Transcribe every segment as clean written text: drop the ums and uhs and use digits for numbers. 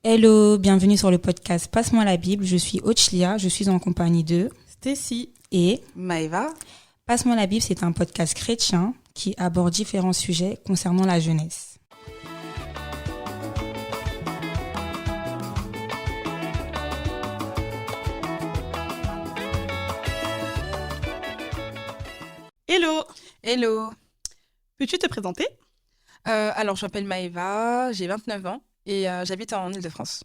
Hello, bienvenue sur le podcast Passe-moi la Bible. Je suis Ochlia, je suis en compagnie de Stacy et Maëva. Passe-moi la Bible, c'est un podcast chrétien qui aborde différents sujets concernant la jeunesse. Hello, Hello. peux-tu te présenter? Alors, je m'appelle Maëva, j'ai 29 ans et j'habite en Île-de-France.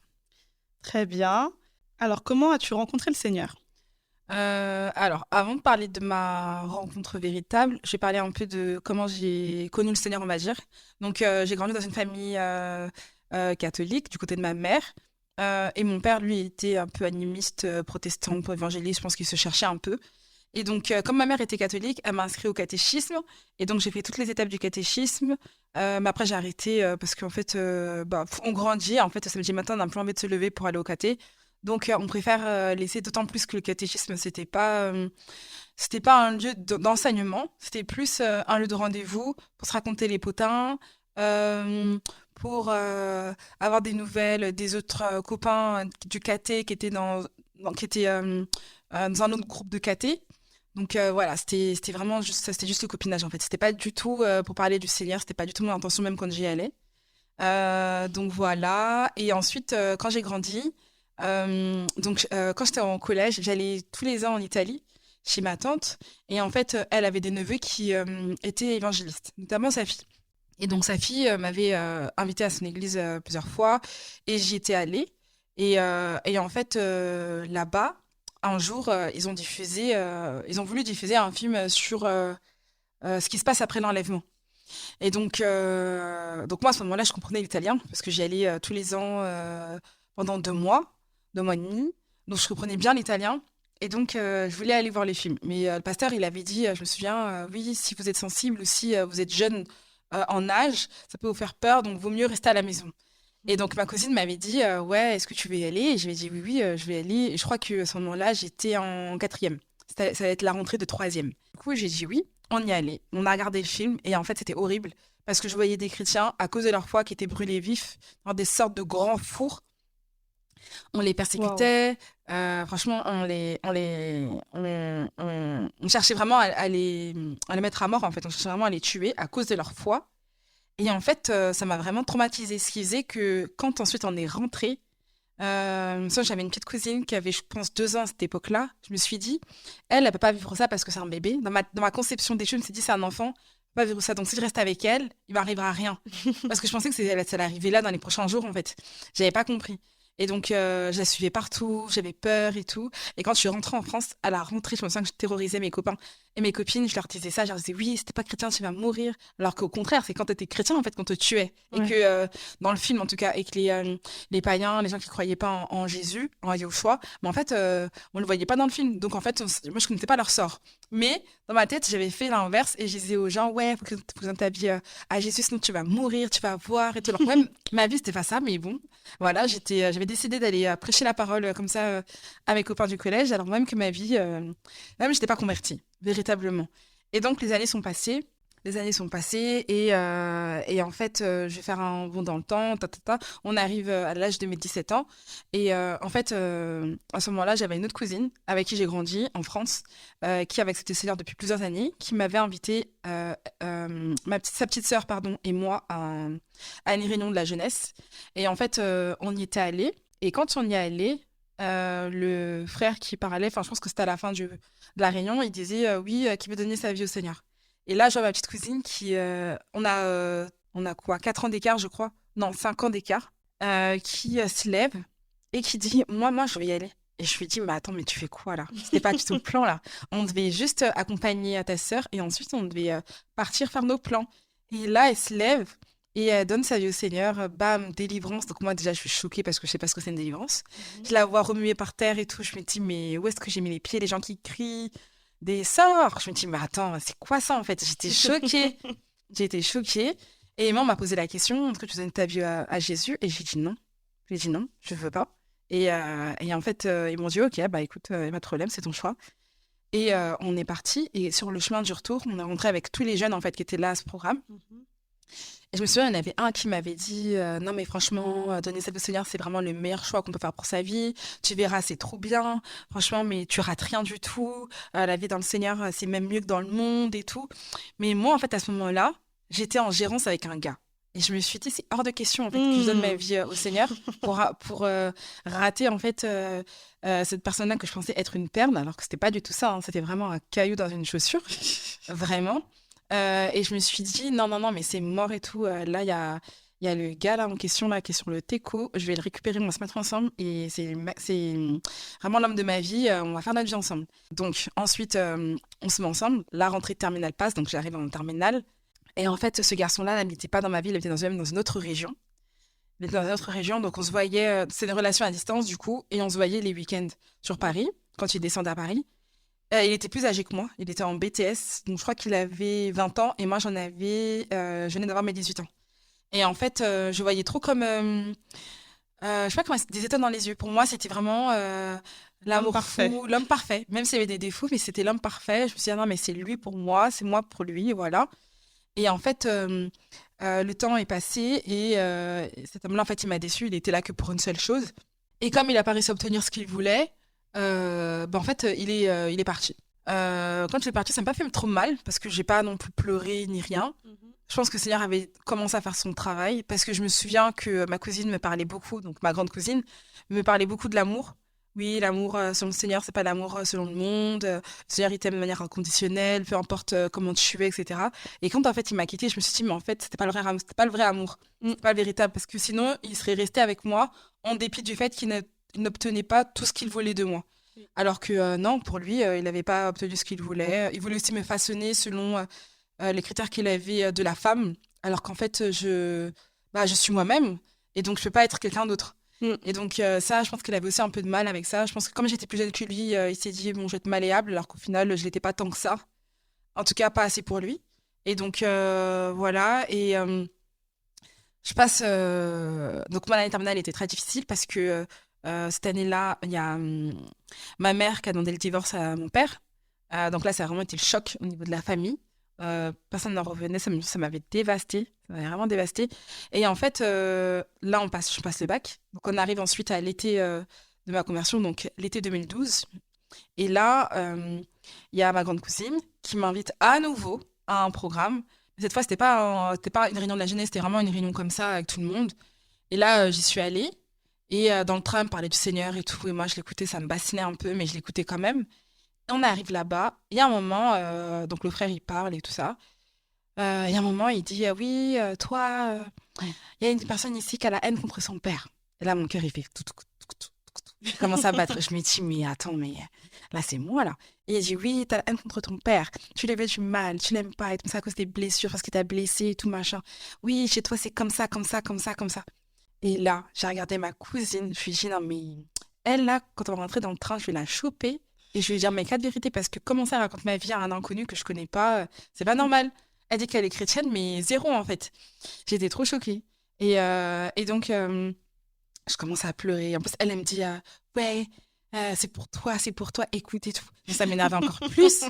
Très bien. Alors, comment as-tu rencontré le Seigneur? Alors, avant de parler de ma rencontre véritable, je vais parler un peu de comment j'ai connu le Seigneur, on va dire. Donc, j'ai grandi dans une famille catholique du côté de ma mère. Et mon père, lui, était un peu animiste, protestant, évangéliste, je pense qu'il se cherchait un peu. Et donc, comme ma mère était catholique, elle m'a inscrit au catéchisme. Et donc, j'ai fait toutes les étapes du catéchisme. Mais après, j'ai arrêté parce qu'en fait, on grandit. En fait, le samedi matin, on n'a plus envie de se lever pour aller au caté. Donc, on préfère laisser, d'autant plus que le catéchisme, c'était pas un lieu d'enseignement. C'était plus un lieu de rendez-vous pour se raconter les potins, pour avoir des nouvelles des autres copains du caté qui étaient dans un autre groupe de caté. Donc voilà, c'était vraiment juste, c'était juste le copinage en fait. C'était pas du tout pour parler du Seigneur, c'était pas du tout mon intention même quand j'y allais. Donc voilà. Et ensuite, quand j'ai grandi, quand j'étais en collège, j'allais tous les ans en Italie chez ma tante. Et en fait, elle avait des neveux qui étaient évangélistes, notamment sa fille. Et donc sa fille m'avait invitée à son église plusieurs fois et j'y étais allée. Et en fait, là-bas, un jour, ils ont voulu diffuser un film sur ce qui se passe après l'enlèvement. Et donc moi, à ce moment-là, je comprenais l'italien parce que j'y allais tous les ans pendant 2 mois et demi. Donc je comprenais bien l'italien. Et donc, je voulais aller voir les films. Mais le pasteur, il avait dit, je me souviens, oui, si vous êtes sensible ou si vous êtes jeune en âge, ça peut vous faire peur, donc vaut mieux rester à la maison. Et donc, ma cousine m'avait dit, ouais, est-ce que tu veux y aller? Et je lui ai dit, oui, oui, je vais y aller. Et je crois qu'à ce moment-là, j'étais en quatrième. Ça va être la rentrée de troisième. Du coup, j'ai dit oui, on y allait. On a regardé le film et en fait, c'était horrible parce que je voyais des chrétiens, à cause de leur foi, qui étaient brûlés vifs dans des sortes de grands fours. On les Waouh. persécutait. Franchement, on cherchait vraiment à les mettre à mort, en fait. On cherchait vraiment à les tuer à cause de leur foi. Et en fait, ça m'a vraiment traumatisée. Ce qui faisait que quand ensuite on est rentré, j'avais une petite cousine qui avait, je pense, 2 ans à cette époque-là. Je me suis dit, elle peut pas vivre ça parce que c'est un bébé. Dans ma conception des choses, je me suis dit, c'est un enfant, elle peut pas vivre ça. Donc si je reste avec elle, il m'arrivera rien. Parce que je pensais que ça allait arriver là dans les prochains jours, en fait. J'avais pas compris. Et donc, je la suivais partout, j'avais peur et tout. Et quand je suis rentrée en France, à la rentrée, je me souviens que je terrorisais mes copains et mes copines. Je leur disais ça, je leur disais, oui, si t'es pas chrétien, tu vas mourir. Alors qu'au contraire, c'est quand t'étais chrétien, en fait, qu'on te tuait. Et Ouais. que, dans le film, en tout cas, et que les païens, les gens qui croyaient pas en Jésus, en Yahushua, mais en fait, on le voyait pas dans le film. Donc, en fait, moi, je connaissais pas leur sort. Mais dans ma tête, j'avais fait l'inverse et je disais aux gens, ouais, faut que tu présentes ta vie à Jésus, sinon tu vas mourir, tu vas voir et tout. Alors, même ma vie, c'était pas ça, mais bon. Voilà, j'avais décidé d'aller prêcher la parole comme ça à mes copains du collège, alors même que ma vie, même j'étais pas convertie, véritablement. Et donc les années sont passées et en fait, je vais faire un bond dans le temps, On arrive à l'âge de mes 17 ans et en fait, à ce moment-là, j'avais une autre cousine avec qui j'ai grandi en France, qui avait accepté le Seigneur depuis plusieurs années, qui m'avait invité, sa petite sœur, pardon, et moi à une réunion de la jeunesse. Et en fait, on y était allés. Et quand on y est allé, le frère qui parlait, enfin, je pense que c'était à la fin de la réunion, il disait oui, qui veut donner sa vie au Seigneur. Et là, je vois ma petite cousine on a quoi, 4 ans d'écart, je crois. Non, 5 ans d'écart, qui se lève et qui dit, moi, je vais y aller. Et je lui dis, mais attends, mais tu fais quoi là? C'était pas du tout le plan là. On devait juste accompagner ta sœur et ensuite on devait partir faire nos plans. Et là, elle se lève et elle donne sa vie au Seigneur. Bam, délivrance. Donc moi déjà, je suis choquée parce que je sais pas ce que c'est une délivrance. Je la vois remuer par terre et tout. Je me dis, mais où est-ce que j'ai mis les pieds? Les gens qui crient, des sorts. Je me dis, mais attends, c'est quoi ça en fait? J'étais choquée. J'ai été choquée. Et maman m'a posé la question, est-ce que tu donnes ta vie à Jésus? Et j'ai dit non. J'ai dit non, je veux pas. Et en fait, ils m'ont dit, ok, bah écoute, y a pas de problème, c'est ton choix. Et on est parti. Et sur le chemin du retour, on est rentré avec tous les jeunes en fait qui étaient là à ce programme. Mhm. Et je me souviens, il y en avait un qui m'avait dit non, mais franchement, donner sa vie au Seigneur, c'est vraiment le meilleur choix qu'on peut faire pour sa vie. Tu verras, c'est trop bien. Franchement, mais tu rates rien du tout. La vie dans le Seigneur, c'est même mieux que dans le monde et tout. Mais moi, en fait, à ce moment-là, j'étais en gérance avec un gars. Et je me suis dit, c'est hors de question en fait, que je donne ma vie au Seigneur pour rater en fait cette personne-là que je pensais être une perle, alors que c'était pas du tout ça. Hein. C'était vraiment un caillou dans une chaussure. Vraiment. Et je me suis dit, non, non, non, mais c'est mort et tout. Là, il y a le gars là en question, là, qui est sur le Teco. Je vais le récupérer, on va se mettre ensemble. Et c'est vraiment l'homme de ma vie. On va faire notre vie ensemble. Donc, ensuite, on se met ensemble. La rentrée de terminale passe, donc j'arrive en terminale. Et en fait, ce garçon-là n'habitait pas dans ma ville, il était même dans une autre région. Il était dans une autre région, donc on se voyait. C'est une relation à distance, du coup. Et on se voyait les week-ends sur Paris, quand il descendait à Paris. Il était plus âgé que moi, il était en BTS, donc je crois qu'il avait 20 ans et moi je venais d'avoir mes 18 ans. Et en fait, je voyais trop comme, je sais pas comment, des étoiles dans les yeux. Pour moi, c'était vraiment l'amour parfait. fou, l'homme parfait. Même s'il y avait des défauts, mais c'était l'homme parfait. Je me suis dit, ah non, mais c'est lui pour moi, c'est moi pour lui, et voilà. Et en fait, le temps est passé et cet homme-là, en fait, il m'a déçu, il était là que pour une seule chose. Et comme il a pas réussi à obtenir ce qu'il voulait, en fait, il est parti. Quand il est parti, ça m'a pas fait trop mal parce que j'ai pas non plus pleuré ni rien. Je pense que le Seigneur avait commencé à faire son travail parce que je me souviens que ma cousine me parlait beaucoup, donc ma grande cousine me parlait beaucoup de l'amour. Oui, l'amour selon le Seigneur, c'est pas l'amour selon le monde. Le Seigneur, il t'aime de manière inconditionnelle, peu importe comment tu es, etc. Et quand en fait il m'a quittée, je me suis dit, mais en fait, c'était pas le vrai amour, c'était pas le vrai amour, c'était pas le véritable, parce que sinon, il serait resté avec moi en dépit du fait il n'obtenait pas tout ce qu'il voulait de moi. Alors que non, pour lui, il n'avait pas obtenu ce qu'il voulait. Il voulait aussi me façonner selon les critères qu'il avait de la femme, alors qu'en fait, je suis moi-même, et donc je peux pas être quelqu'un d'autre. Et donc ça, je pense qu'il avait aussi un peu de mal avec ça. Je pense que comme j'étais plus jeune que lui, il s'est dit, bon, je vais être malléable, alors qu'au final, je l'étais pas tant que ça. En tout cas, pas assez pour lui. Et donc, voilà. Et je passe... Donc, mon année terminale était très difficile parce que cette année-là, il y a ma mère qui a demandé le divorce à mon père. Donc là, ça a vraiment été le choc au niveau de la famille. Personne n'en revenait, ça m'avait dévastée. Ça m'avait vraiment dévastée. Et en fait, là, je passe le bac. Donc, on arrive ensuite à l'été de ma conversion, donc l'été 2012. Et là, il y a ma grande cousine qui m'invite à nouveau à un programme. Cette fois, c'était pas une réunion de la jeunesse, c'était vraiment une réunion comme ça avec tout le monde. Et là, j'y suis allée. Et dans le tram, on parlait du Seigneur et tout. Et moi, je l'écoutais, ça me bassinait un peu, mais je l'écoutais quand même. Et on arrive là-bas. Il y a un moment, donc le frère, il parle et tout ça. Il y a un moment, il dit oui, toi, il y a une personne ici qui a la haine contre son père. Et là, mon cœur, il fait tout, tout, tout, tout, tout. Il commence à battre. Je me dis, mais attends, mais là, c'est moi, là. Et il dit, oui, t'as la haine contre ton père. Tu lui fais du mal, tu l'aimes pas, et tout ça à cause des blessures, parce qu'il t'a blessé et tout, machin. Oui, chez toi, c'est comme ça, comme ça, comme ça, comme ça. Et là, j'ai regardé ma cousine. Je me suis dit, non, mais elle, là, quand on va rentrer dans le train, je vais la choper. Et je vais lui dire mes 4 vérités, parce que comment ça raconte ma vie à un inconnu que je connais pas, c'est pas normal. Elle dit qu'elle est chrétienne, mais zéro, en fait. J'étais trop choquée. Et donc, je commence à pleurer. En plus, elle me dit, ouais, c'est pour toi, écoute et tout. Et ça m'énervait encore plus.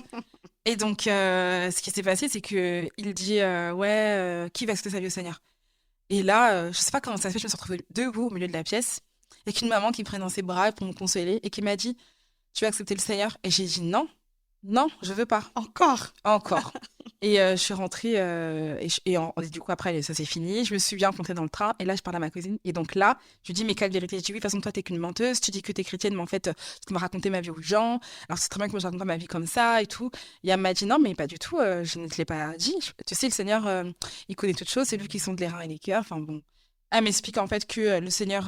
Et donc, ce qui s'est passé, c'est qu'il dit, ouais, qui va accepter sa vie au Seigneur? Et là, je sais pas comment ça se fait, je me suis retrouvée debout au milieu de la pièce, avec une maman qui me prenait dans ses bras pour me consoler et qui m'a dit, tu vas accepter le Seigneur? Et j'ai dit, non, non, je veux pas. Encore. Et je suis rentrée, et du coup, après, ça s'est fini. Je me suis bien rencontrée dans le train, et là, je parle à ma cousine. Et donc là, je lui dis mes 4 vérités. Je dis, oui, de toute façon, toi, t'es qu'une menteuse. Tu dis que t'es chrétienne, mais en fait, tu m'as raconté ma vie aux gens. Alors, c'est très bien que moi, je raconte pas ma vie comme ça et tout. Et elle m'a dit, non, mais pas du tout, je ne te l'ai pas dit. Tu sais, le Seigneur, il connaît toutes choses, c'est lui qui sonde les reins et les cœurs. Enfin, bon. Elle m'explique en fait que le Seigneur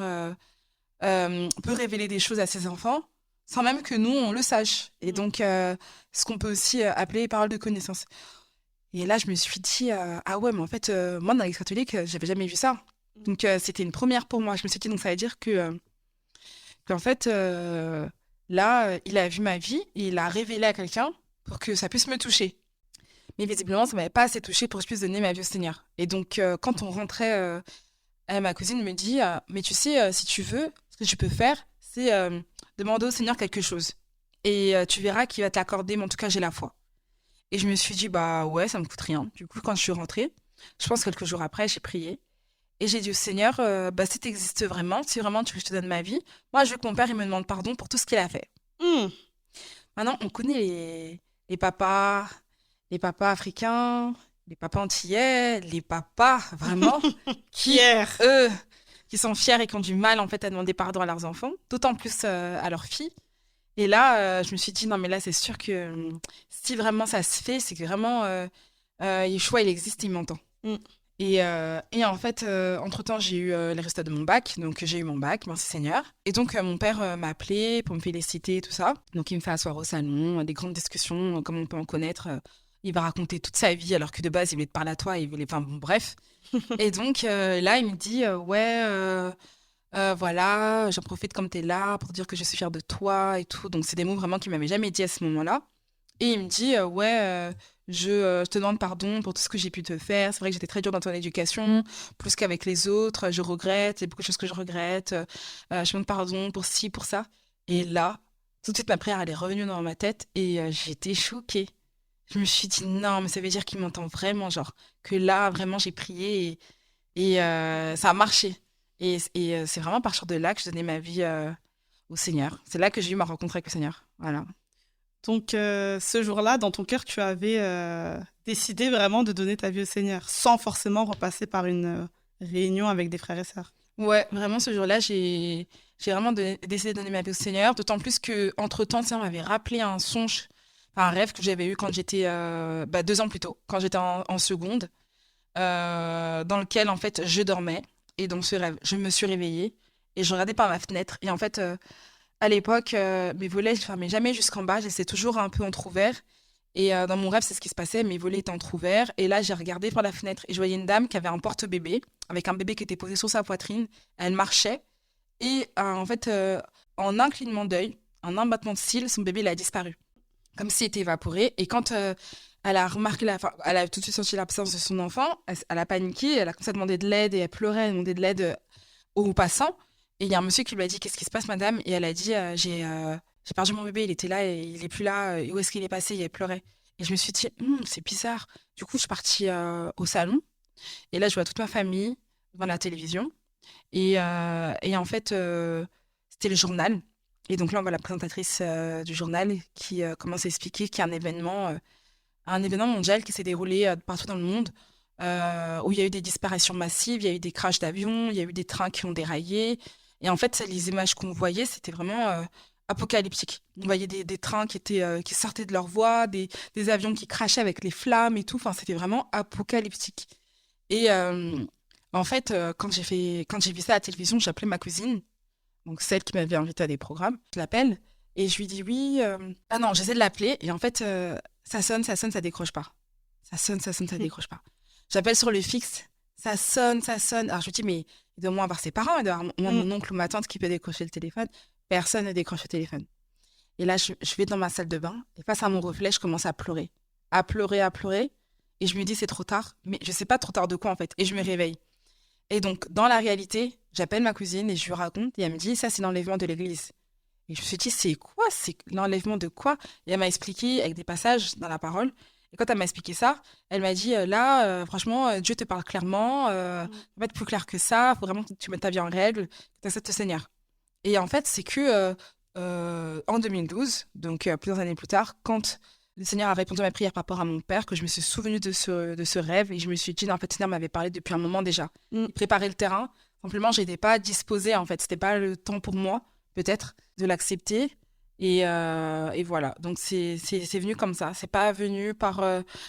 peut révéler des choses à ses enfants sans même que nous, on le sache. Et donc, ce qu'on peut aussi appeler parole de connaissance. Et là, je me suis dit, ah ouais, mais en fait, moi, dans l'Église catholique, j'avais jamais vu ça. Donc, c'était une première pour moi. Je me suis dit, donc ça veut dire qu'en fait, là, il a vu ma vie et il a révélé à quelqu'un pour que ça puisse me toucher. Mais visiblement, ça ne m'avait pas assez touché pour que je puisse donner ma vie au Seigneur. Et donc, quand on rentrait, ma cousine me dit, mais tu sais, si tu veux, ce que tu peux faire, c'est demander au Seigneur quelque chose. Et tu verras qu'il va te l'accorder, mais en tout cas, j'ai la foi. Et je me suis dit, bah ouais, ça me coûte rien. Du coup, quand je suis rentrée, Je pense quelques jours après, j'ai prié. Et j'ai dit au Seigneur, si tu existes vraiment, si vraiment tu veux que je te donne ma vie, moi, je veux que mon père il me demande pardon pour tout ce qu'il a fait. Hmm. Maintenant, on connaît les papas africains, les papas antillais, les papas, vraiment, qui, Pierre. eux, qui sont fiers et qui ont du mal, en fait, à demander pardon à leurs enfants, d'autant plus à leurs filles. Et là, je me suis dit, non, mais là, c'est sûr que si vraiment ça se fait, c'est que vraiment, Yeshua, il existe, il m'entend. Mm. Et en fait, entre-temps, j'ai eu les résultats de mon bac. Donc, j'ai eu mon bac, merci Seigneur. Et donc, mon père m'a appelé pour me féliciter et tout ça. Donc, il me fait asseoir au salon, des grandes discussions, comme on peut en connaître. Il va raconter toute sa vie, alors que de base, il voulait te parler à toi. Enfin, bon, bref. Et donc, là, il me dit, voilà, j'en profite comme t'es là pour dire que je suis fière de toi et tout. Donc, c'est des mots vraiment qu'il m'avait jamais dit à ce moment-là. Et il me dit, je te demande pardon pour tout ce que j'ai pu te faire. C'est vrai que j'étais très dure dans ton éducation, plus qu'avec les autres. Je regrette, il y a beaucoup de choses que je regrette. Je demande pardon pour ci, pour ça. Et là, tout de suite, ma prière, elle est revenue dans ma tête et j'étais choquée. Je me suis dit, non, mais ça veut dire qu'il m'entend vraiment, genre, que là, vraiment, j'ai prié et ça a marché. Et c'est vraiment à partir de là que je donnais ma vie au Seigneur. C'est là que j'ai eu ma rencontre avec le Seigneur. Voilà. Donc, ce jour-là, dans ton cœur, tu avais décidé vraiment de donner ta vie au Seigneur, sans forcément repasser par une réunion avec des frères et sœurs. Ouais, vraiment, ce jour-là, j'ai vraiment décidé de donner ma vie au Seigneur. D'autant plus qu'entre-temps, ça m'avait rappelé un songe, enfin, un rêve que j'avais eu quand j'étais 2 ans plus tôt, quand j'étais en seconde, dans lequel, en fait, je dormais. Et dans ce rêve, je me suis réveillée et je regardais par ma fenêtre. Et en fait, à l'époque, mes volets, je ne fermais jamais jusqu'en bas. Je laissais toujours un peu entrouvert. Et dans mon rêve, c'est ce qui se passait. Mes volets étaient entrouverts. Et là, j'ai regardé par la fenêtre et je voyais une dame qui avait un porte-bébé, avec un bébé qui était posé sur sa poitrine. Elle marchait. Et en fait, en un clignement d'œil, en un battement de cils, son bébé, il a disparu. Comme s'il était évaporé. Et quand elle a remarqué, elle a tout de suite senti l'absence de son enfant, elle a paniqué. Elle a commencé à demander de l'aide et elle pleurait. Elle demandait de l'aide aux passants. Et il y a un monsieur qui lui a dit, qu'est-ce qui se passe, madame? Et elle a dit, j'ai perdu mon bébé, il était là et il est plus là. Et où est-ce qu'il est passé? Il pleurait. Et je me suis dit, c'est bizarre. Du coup, je suis partie au salon. Et là, je vois toute ma famille devant la télévision. Et en fait, c'était le journal. Et donc là, on voit la présentatrice du journal qui commence à expliquer qu'il y a un événement mondial qui s'est déroulé partout dans le monde. Où il y a eu des disparitions massives, il y a eu des crashs d'avions, il y a eu des trains qui ont déraillé. Et en fait, les images qu'on voyait, c'était vraiment apocalyptique. On voyait des trains qui sortaient de leur voie, des avions qui crashaient avec les flammes et tout. Enfin, c'était vraiment apocalyptique. Et en fait, quand j'ai vu ça à la télévision, j'ai appelé ma cousine, donc celle qui m'avait invitée à des programmes. Je l'appelle et je lui dis oui. Ah non, j'essaie de l'appeler et en fait, ça sonne, ça décroche pas. Ça sonne, ça décroche pas. J'appelle sur le fixe, ça sonne. Alors je me dis, mais il doit au moins avoir ses parents, il doit avoir au moins mon oncle ou ma tante qui peut décrocher le téléphone. Personne ne décroche le téléphone. Et là, je vais dans ma salle de bain et face à mon reflet, je commence à pleurer. À pleurer. Et je me dis, c'est trop tard. Mais je sais pas trop tard de quoi en fait. Et je me réveille. Et donc, dans la réalité, j'appelle ma cousine et je lui raconte. Et elle me dit, ça, c'est l'enlèvement de l'église. Et je me suis dit, c'est quoi? C'est l'enlèvement de quoi? Et elle m'a expliqué avec des passages dans la parole. Et quand elle m'a expliqué ça, elle m'a dit, franchement, Dieu te parle clairement, ça va être plus clair que ça, il faut vraiment que tu mettes ta vie en règle, que tu acceptes le Seigneur. Et en fait, c'est que en 2012, donc plusieurs années plus tard, quand le Seigneur a répondu à ma prière par rapport à mon père, que je me suis souvenue de ce rêve, et je me suis dit, en fait, le Seigneur m'avait parlé depuis un moment déjà. Il préparait le terrain, simplement, je n'étais pas disposée, en fait, c'était pas le temps pour moi, peut-être, de l'accepter. Et voilà, donc c'est venu comme ça. C'est pas venu par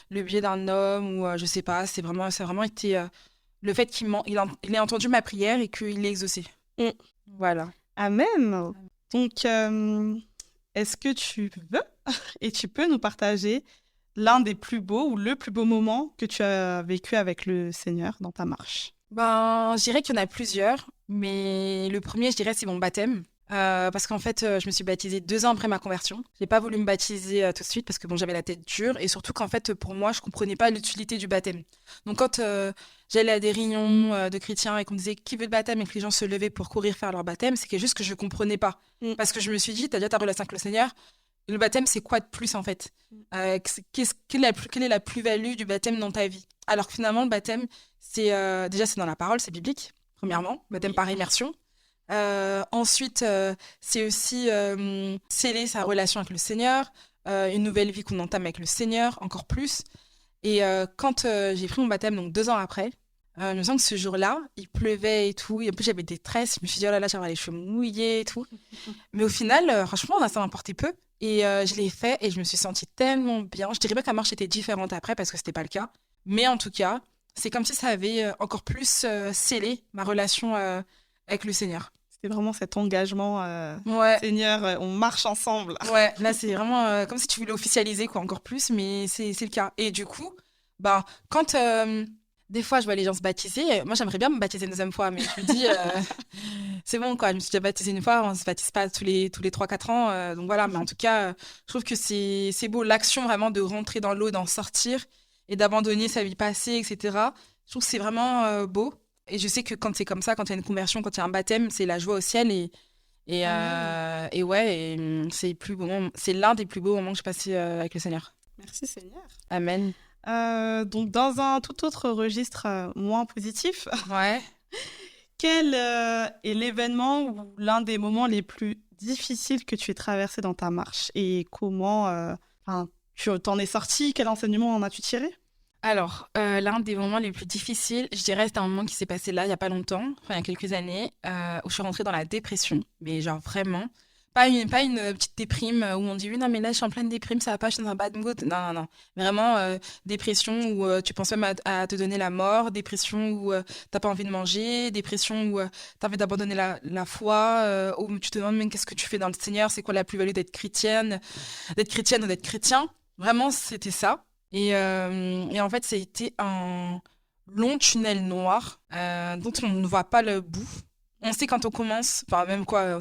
le biais d'un homme ou je sais pas. Ça a vraiment été le fait qu'il ait entendu ma prière et qu'il l'ait exaucée. Voilà. Amen. Donc, est-ce que tu veux et tu peux nous partager l'un des plus beaux ou le plus beau moment que tu as vécu avec le Seigneur dans ta marche? Je dirais qu'il y en a plusieurs, mais le premier, je dirais, c'est mon baptême. Parce qu'en fait, je me suis baptisée 2 ans après ma conversion. J'ai pas voulu me baptiser tout de suite parce que j'avais la tête dure et surtout qu'en fait, pour moi, je comprenais pas l'utilité du baptême. Donc quand j'allais à des réunions de chrétiens et qu'on me disait qui veut le baptême et que les gens se levaient pour courir faire leur baptême, c'est juste que je comprenais pas. Parce que je me suis dit, t'as déjà ta relation avec le Seigneur, le baptême, c'est quoi de plus en fait? Quelle est la plus-value du baptême dans ta vie? Alors que finalement, le baptême, déjà, c'est dans la parole, c'est biblique, premièrement. Baptême par immersion. Ensuite, c'est aussi sceller sa relation avec le Seigneur, une nouvelle vie qu'on entame avec le Seigneur, encore plus. Et quand j'ai pris mon baptême, donc 2 ans après, je me sens que ce jour-là, il pleuvait et tout. Et en plus, j'avais des tresses. Je me suis dit, oh là là, j'avais les cheveux mouillés et tout. Mais au final, franchement, ça m'importait peu. Et je l'ai fait et je me suis sentie tellement bien. Je dirais pas que la marche était différente après parce que c'était pas le cas. Mais en tout cas, c'est comme si ça avait encore plus scellé ma relation avec le Seigneur. C'était vraiment cet engagement, Ouais. Seigneur, on marche ensemble. Ouais, là, c'est vraiment comme si tu voulais officialiser, quoi, encore plus, mais c'est le cas. Et du coup, ben, quand des fois je vois les gens se baptiser, moi, j'aimerais bien me baptiser une deuxième fois, mais je me dis, c'est bon, quoi, je me suis déjà baptisée une fois, on se baptise pas tous les 3-4 ans, donc voilà, mais en tout cas, je trouve que c'est beau, l'action vraiment de rentrer dans l'eau, d'en sortir et d'abandonner sa vie passée, etc. Je trouve que c'est vraiment beau. Et je sais que quand c'est comme ça, quand il y a une conversion, quand il y a un baptême, c'est la joie au ciel et ouais, c'est c'est l'un des plus beaux moments que j'ai passé avec le Seigneur. Merci Seigneur. Amen. Donc dans un tout autre registre moins positif, Ouais. quel est l'événement ou l'un des moments les plus difficiles que tu aies traversé dans ta marche et comment tu t'en es sorti? Quel enseignement en as-tu tiré? Alors, l'un des moments les plus difficiles, je dirais, c'est un moment qui s'est passé là, il n'y a pas longtemps, enfin, il y a quelques années, où je suis rentrée dans la dépression. Mais genre vraiment, pas une petite déprime où on dit oui, non, mais là, je suis en pleine déprime, ça va pas, je suis dans un bad mood. Non, non, non. Vraiment, dépression où tu penses même à te donner la mort, dépression où t'as pas envie de manger, dépression où t'as envie d'abandonner la foi, où tu te demandes même qu'est-ce que tu fais dans le Seigneur, c'est quoi la plus-value d'être chrétienne ou d'être chrétien. Vraiment, c'était ça. Et en fait, ça a été un long tunnel noir dont on ne voit pas le bout. On sait quand on commence, enfin même quoi,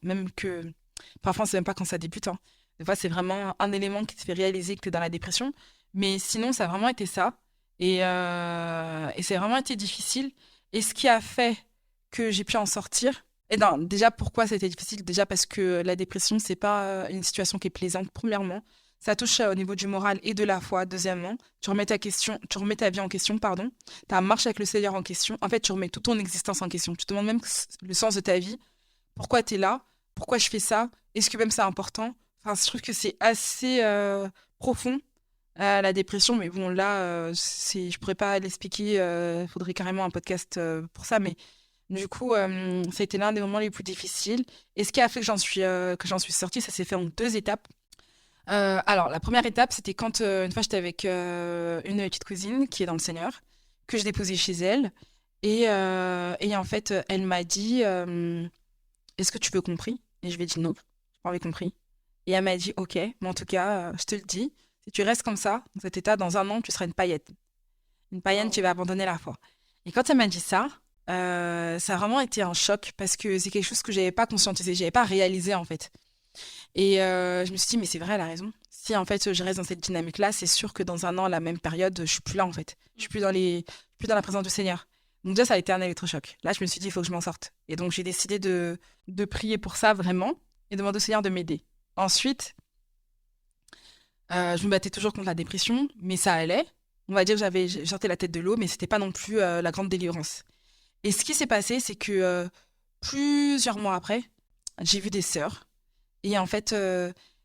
même que parfois on sait même pas quand ça débute. Hein. Des fois, c'est vraiment un élément qui te fait réaliser que tu es dans la dépression. Mais sinon, ça a vraiment été ça. Et ça a vraiment été difficile. Et ce qui a fait que j'ai pu en sortir. Et non, déjà, pourquoi ça a été difficile? Déjà parce que la dépression, c'est pas une situation qui est plaisante, premièrement. Ça touche au niveau du moral et de la foi, deuxièmement. Tu remets ta vie en question, pardon. Ta marche avec le Seigneur en question. En fait, tu remets toute ton existence en question. Tu te demandes même le sens de ta vie. Pourquoi tu es là? Pourquoi je fais ça? Est-ce que même c'est important? Enfin, je trouve que c'est assez profond, la dépression. Mais bon, là, je pourrais pas l'expliquer. Il faudrait carrément un podcast pour ça. Mais du coup, ça a été l'un des moments les plus difficiles. Et ce qui a fait que j'en suis sortie, ça s'est fait en 2 étapes. Alors, la première étape, c'était quand une fois j'étais avec une petite cousine qui est dans le Seigneur, que je déposais chez elle. Et en fait, elle m'a dit est-ce que tu veux compris? Et je lui ai dit non, j'ai pas envie compris. Et elle m'a dit ok, mais en tout cas, je te le dis, si tu restes comme ça, dans cet état, dans 1 an, tu seras une païenne. Une païenne, tu vas abandonner la foi. Et quand elle m'a dit ça, ça a vraiment été un choc parce que c'est quelque chose que j'avais pas conscientisé, j'avais pas réalisé en fait. Et je me suis dit, mais c'est vrai, elle a raison. Si en fait je reste dans cette dynamique-là, c'est sûr que dans 1 an, à la même période, je suis plus là en fait. Je suis plus dans la présence du Seigneur. Donc déjà, ça a été un électrochoc. Là, je me suis dit, il faut que je m'en sorte. Et donc, j'ai décidé de prier pour ça vraiment et demander au Seigneur de m'aider. Ensuite, je me battais toujours contre la dépression, mais ça allait. On va dire que j'avais sorti la tête de l'eau, mais c'était pas non plus la grande délivrance. Et ce qui s'est passé, c'est que plusieurs mois après, j'ai vu des sœurs. Et en fait,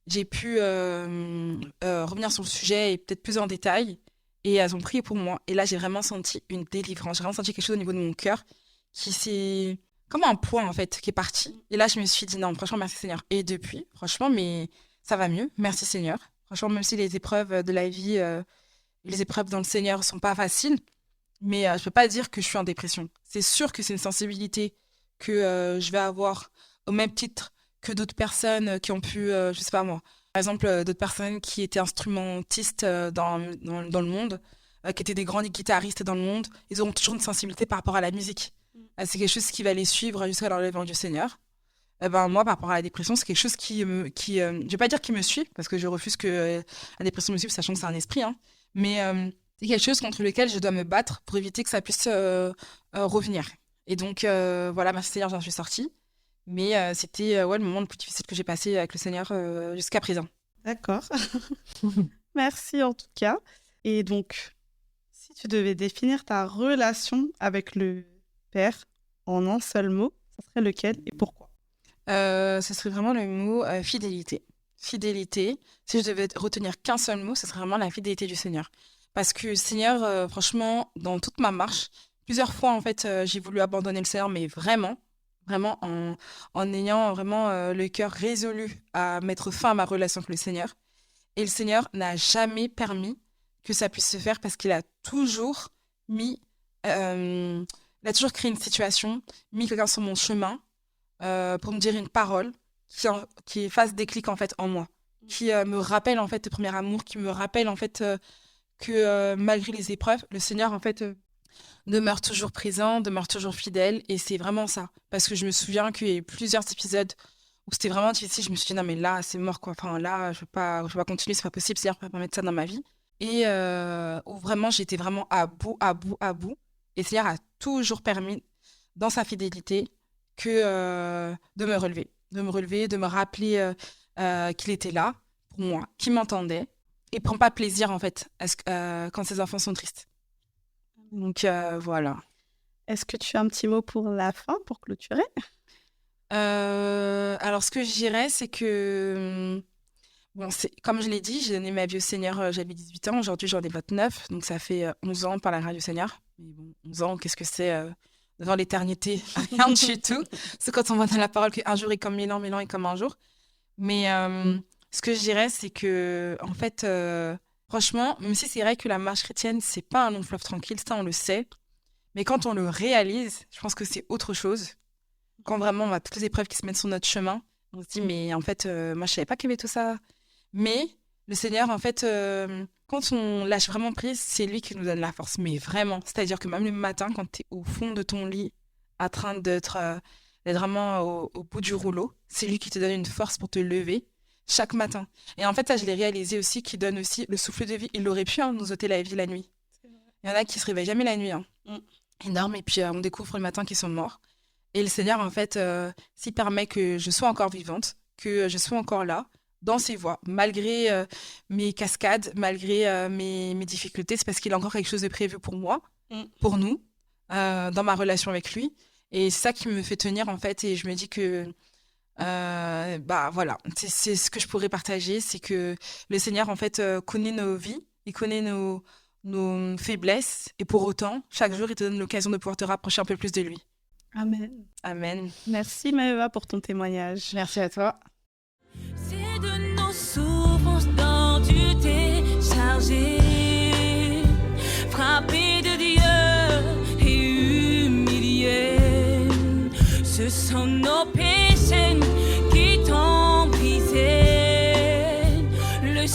j'ai pu revenir sur le sujet et peut-être plus en détail. Et elles ont prié pour moi. Et là, j'ai vraiment senti une délivrance. J'ai vraiment senti quelque chose au niveau de mon cœur qui s'est... comme un poids, en fait, qui est parti. Et là, je me suis dit, non, franchement, merci Seigneur. Et depuis, franchement, mais ça va mieux. Merci Seigneur. Franchement, même si les épreuves de la vie, les épreuves dans le Seigneur sont pas faciles, mais je peux pas dire que je suis en dépression. C'est sûr que c'est une sensibilité que je vais avoir au même titre que d'autres personnes qui ont pu, je sais pas moi, par exemple, d'autres personnes qui étaient instrumentistes dans le monde, qui étaient des grands guitaristes dans le monde, ils auront toujours une sensibilité par rapport à la musique. C'est quelque chose qui va les suivre jusqu'à l'enlèvement du Seigneur. Moi, par rapport à la dépression, c'est quelque chose je vais pas dire qui me suit, parce que je refuse que la dépression me suive, sachant que c'est un esprit, hein, mais c'est quelque chose contre lequel je dois me battre pour éviter que ça puisse revenir. Et donc, voilà, merci Seigneur, j'en suis sortie. Mais c'était le moment le plus difficile que j'ai passé avec le Seigneur jusqu'à présent. D'accord. Merci en tout cas. Et donc, Si tu devais définir ta relation avec le Père en un seul mot, ça serait lequel et pourquoi? Ce serait vraiment le mot fidélité. Fidélité. Si je devais retenir qu'un seul mot, ce serait vraiment la fidélité du Seigneur. Parce que Seigneur, franchement, dans toute ma marche, plusieurs fois, en fait, j'ai voulu abandonner le Seigneur, mais vraiment, vraiment, en ayant vraiment le cœur résolu à mettre fin à ma relation avec le Seigneur. Et le Seigneur n'a jamais permis que ça puisse se faire parce qu'il a toujours mis, il a toujours créé une situation, mis quelqu'un sur mon chemin pour me dire une parole qui fasse déclic en fait en moi, qui me rappelle en fait le premier amour, qui me rappelle en fait que malgré les épreuves, le Seigneur en fait demeure toujours présent, demeure toujours fidèle, et c'est vraiment ça. Parce que je me souviens qu'il y a eu plusieurs épisodes où c'était vraiment difficile. Je me suis dit non mais là c'est mort quoi. Enfin là je vais pas continuer, c'est pas possible. C'est-à-dire pas permettre ça dans ma vie. Et où vraiment j'étais vraiment à bout. Et le Seigneur a toujours permis dans sa fidélité que de me relever, de me rappeler qu'il était là pour moi, qu'il m'entendait et prend pas plaisir en fait quand ses enfants sont tristes. Donc voilà. Est-ce que tu as un petit mot pour la fin, pour clôturer? Alors ce que je dirais, c'est que bon, comme je l'ai dit, j'ai donné ma vie au Seigneur, j'avais 18 ans, aujourd'hui j'en ai 29, donc ça fait 11 ans par la grâce du Seigneur. Mais bon, 11 ans, qu'est-ce que c'est devant l'éternité? Rien du tout. C'est quand on voit dans la parole qu'un jour est comme 1000 ans est comme un jour. Mais ce que je dirais, c'est que, en fait, franchement, même si c'est vrai que la marche chrétienne, c'est pas un long fleuve tranquille, ça on le sait. Mais quand on le réalise, je pense que c'est autre chose. Quand vraiment on a toutes les épreuves qui se mettent sur notre chemin, on se dit, mais en fait, moi je savais pas qu'il y avait tout ça. Mais le Seigneur, en fait, quand on lâche vraiment prise, c'est lui qui nous donne la force. Mais vraiment, c'est-à-dire que même le matin, quand tu es au fond de ton lit, en train d'être vraiment au bout du rouleau, c'est lui qui te donne une force pour te lever chaque matin. Et en fait, ça, je l'ai réalisé aussi, qui donne aussi le souffle de vie. Il aurait pu nous ôter la vie la nuit. Il y en a qui se réveillent jamais la nuit. Ils dorment et puis on découvre le matin qu'ils sont morts. Et le Seigneur, en fait, s'il permet que je sois encore vivante, que je sois encore là, dans ses voies, malgré mes cascades, malgré mes difficultés, c'est parce qu'il a encore quelque chose de prévu pour moi, pour nous, dans ma relation avec lui. Et c'est ça qui me fait tenir, en fait. Et je me dis que, bah voilà, c'est ce que je pourrais partager, c'est que le Seigneur, en fait, connaît nos vies, il connaît nos faiblesses. Et pour autant, chaque jour, il te donne l'occasion de pouvoir te rapprocher un peu plus de lui. Amen. Amen. Merci Maëva pour ton témoignage. Merci à toi. C'est de nos souffrances dont tu t'es chargé, frappé de Dieu et humilié. Ce sont nos péchés qui t'ont brisé. Le